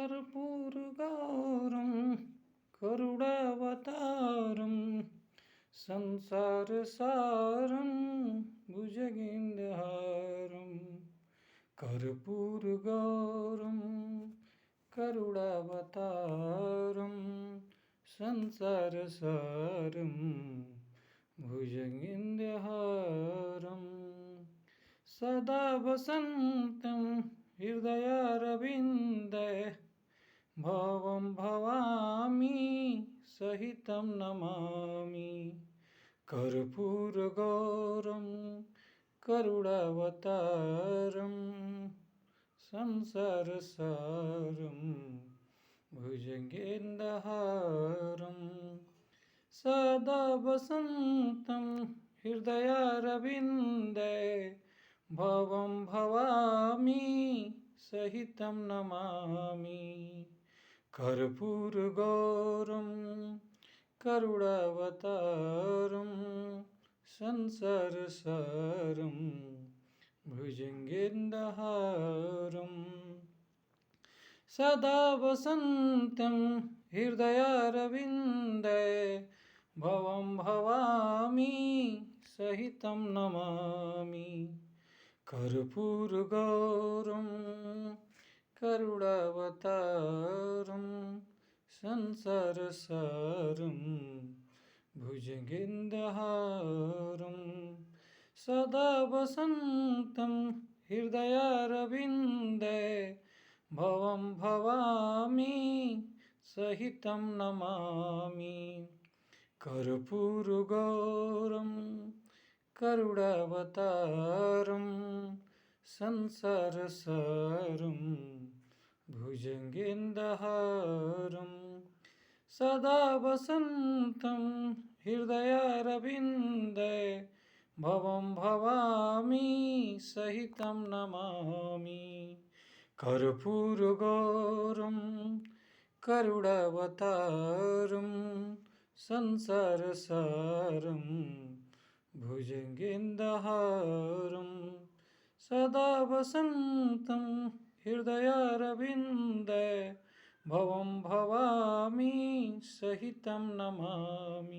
कर्पूरगौरं करुणावतारं संसारसारं भुजगेन्द्रहारं कर्पूरगौरं करुणावतारं संसारसारं भुजगेन्द्रहारं सदा वसन्तं हृदयारविन्दे भवं भवामि सहितं नमामि कर्पूरगौरं करुणावतारं संसारसारं भुजगेन्द्रहारं सदा वसन्तं हृदयारविन्दे भवं भवामि सहितं नमामि कर्पूरगौरं करुणावतारं संसारसारं भुजगेन्द्रहारं सदा वसन्तं हृदयारविन्दे भवं भवामि सहितं नमामि कर्पूरगौरं करुणावतारं संसारसारं भुजगेन्द्रहारं सदा वसन्तं हृदयारविन्दे भवं भवामि सहितं नमामि कर्पूरगौरं करुणावतारं संसारसारं भुजगेन्द्रहारं सदा वसन्तं हृदयारविन्दे भवं भवामि सहितं नमामि कर्पूरगौरं करुणावतारं संसारसारं भुजगेन्द्रहारं सदा वसन्तं हृदयारविन्दे भवं भवामि सहितं नमामि।